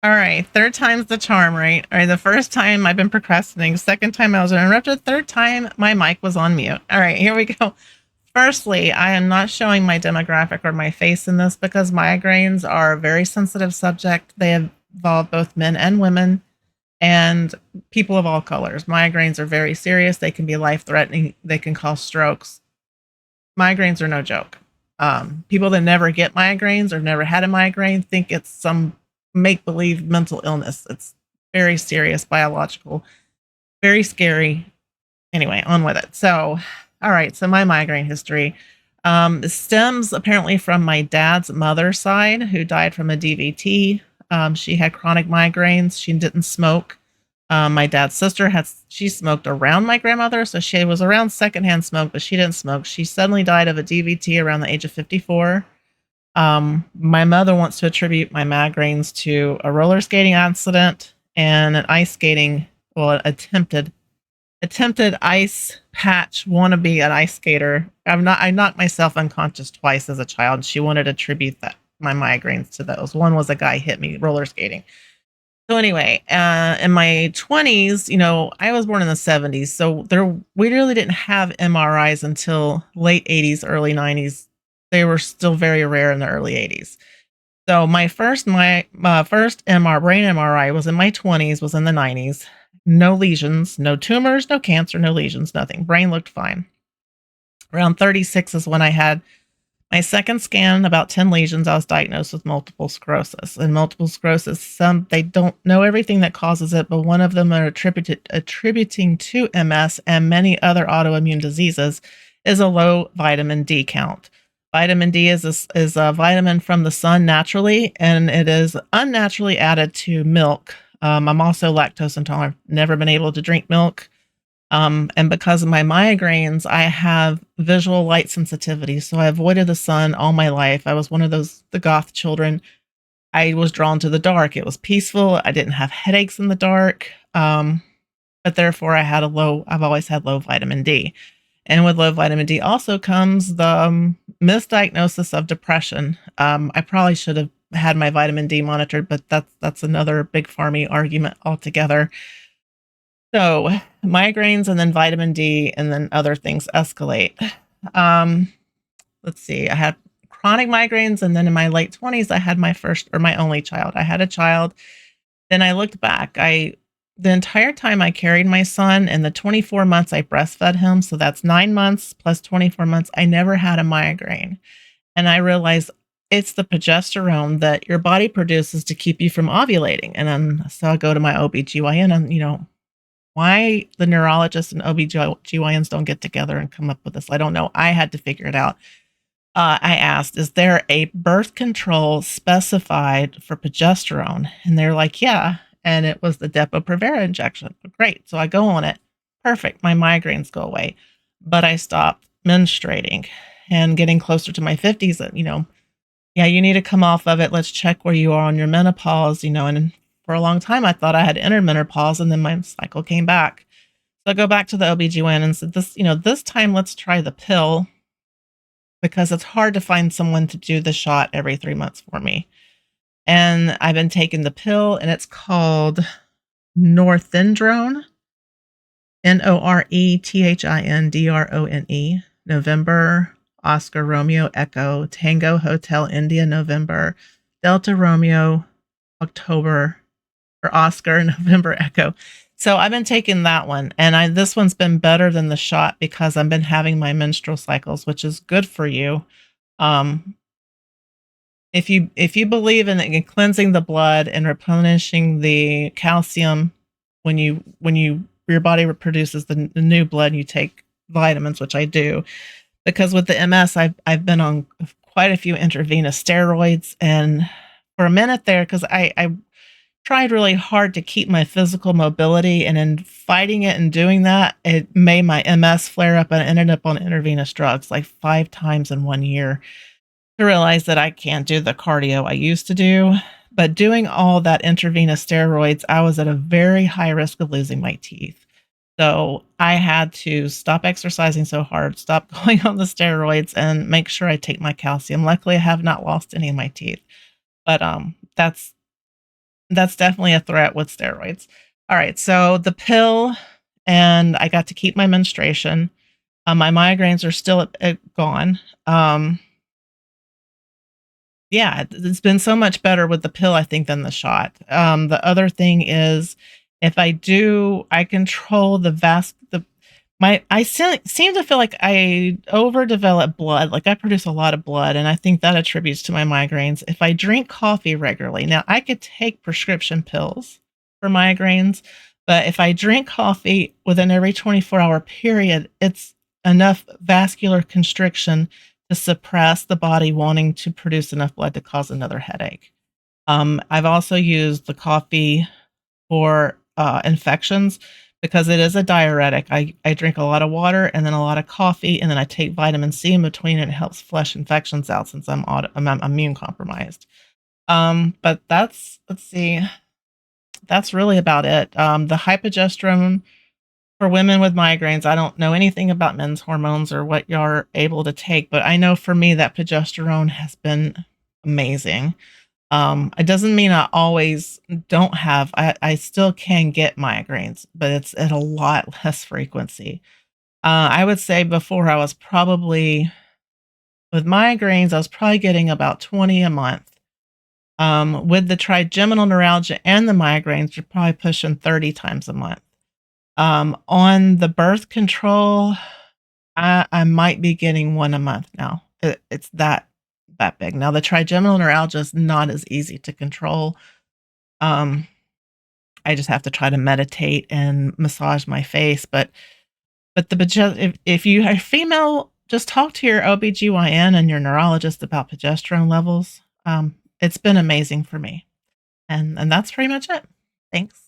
All right, third time's the charm, right? All right, the first time I've been procrastinating. Second time I was interrupted. Third time my mic was on mute. All right, here we go. Firstly, I am not showing my demographic or my face in this because migraines are a very sensitive subject. They involve both men and women and people of all colors. Migraines are very serious. They can be life threatening. They can cause strokes. Migraines are no joke. People that never get migraines or never had a migraine think it's some make believe mental illness. It's very serious, biological, very scary. Anyway, on with it. So, all right. So, my migraine history stems apparently from my dad's mother's side, who died from a DVT. She had chronic migraines. She didn't smoke. My dad's sister she smoked around my grandmother, so she was around secondhand smoke, but she didn't smoke. She suddenly died of a DVT around the age of 54. My mother wants to attribute my migraines to a roller skating accident and an ice skating, well, attempted ice patch wannabe an ice skater. I knocked myself unconscious twice as a child. She wanted to attribute that my migraines to those. One was a guy hit me roller skating. So anyway, in my 20s, I was born in the 70s, so we really didn't have MRIs until late 80s, early 90s. They were still very rare in the early 80s. So my first brain MRI was in my 20s, was in the 90s. No lesions, no tumors, no cancer, no lesions, nothing. Brain looked fine. Around 36 is when I had my second scan, about 10 lesions. I was diagnosed with multiple sclerosis. And multiple sclerosis, they don't know everything that causes it, but one of them are attributing to MS and many other autoimmune diseases is a low vitamin D count. Vitamin D is a vitamin from the sun naturally, and it is unnaturally added to milk. I'm also lactose intolerant. Never been able to drink milk. And because of my migraines, I have visual light sensitivity. So I avoided the sun all my life. I was one of the goth children. I was drawn to the dark. It was peaceful. I didn't have headaches in the dark. But therefore I've always had low vitamin D. And with low vitamin D also comes the misdiagnosis of depression. I probably should have had my vitamin D monitored, but that's another big farmy argument altogether. So migraines and then vitamin D and then other things escalate. Um, let's see. I had chronic migraines, and then in my late 20s, I had my first or my only child. I had a child. Then I looked back. The entire time I carried my son and the 24 months I breastfed him, so that's 9 months plus 24 months, I never had a migraine. And I realized it's the progesterone that your body produces to keep you from ovulating. And then so I go to my OBGYN and, why the neurologists and OBGYNs don't get together and come up with this, I don't know. I had to figure it out. I asked, is there a birth control specified for progesterone? And they're like, yeah. And it was the Depo-Provera injection. Great. So I go on it. Perfect. My migraines go away. But I stopped menstruating and getting closer to my 50s. Yeah, you need to come off of it. Let's check where you are on your menopause, and for a long time, I thought I had entered menopause, and then my cycle came back. So I go back to the OBGYN and said, this time let's try the pill because it's hard to find someone to do the shot every 3 months for me. And I've been taking the pill, and it's called Northindrone, Norethindrone, November, Oscar, Romeo, Echo, Tango, Hotel, India, November, Delta, Romeo, October, for Oscar, November, Echo. So I've been taking that one, and this one's been better than the shot because I've been having my menstrual cycles, which is good for you. Um, if you believe in cleansing the blood and replenishing the calcium when your body produces the new blood, you take vitamins, which I do, because with the MS, I've been on quite a few intravenous steroids, and for a minute there, because I tried really hard to keep my physical mobility, and in fighting it and doing that, it made my MS flare up, and I ended up on intravenous drugs like 5 times in 1 year to realize that I can't do the cardio I used to do. But doing all that intravenous steroids, I was at a very high risk of losing my teeth. So I had to stop exercising so hard, stop going on the steroids, and make sure I take my calcium. Luckily, I have not lost any of my teeth. But that's That's definitely a threat with steroids. All right, so the pill, and I got to keep my menstruation. My migraines are still gone. Yeah, it's been so much better with the pill, I think, than the shot. The other thing is, if I control the I seem to feel like I overdevelop blood. Like I produce a lot of blood, and I think that attributes to my migraines. If I drink coffee regularly, now I could take prescription pills for migraines, but if I drink coffee within every 24-hour period, it's enough vascular constriction to suppress the body wanting to produce enough blood to cause another headache. I've also used the coffee for infections because it is a diuretic. I drink a lot of water and then a lot of coffee, and then I take vitamin C in between, and it helps flush infections out since I'm immune compromised. But let's see, that's really about it. The high progesterone for women with migraines, I don't know anything about men's hormones or what you're able to take, but I know for me that progesterone has been amazing. It doesn't mean I always don't have, I still can get migraines, but it's at a lot less frequency. I would say before with migraines, I was probably getting about 20 a month. With the trigeminal neuralgia and the migraines, you're probably pushing 30 times a month. On the birth control, I might be getting one a month now. It's that big. Now the trigeminal neuralgia is not as easy to control. Um, I just have to try to meditate and massage my face, but if you are female, just talk to your OBGYN and your neurologist about progesterone levels. It's been amazing for me. And that's pretty much it. Thanks.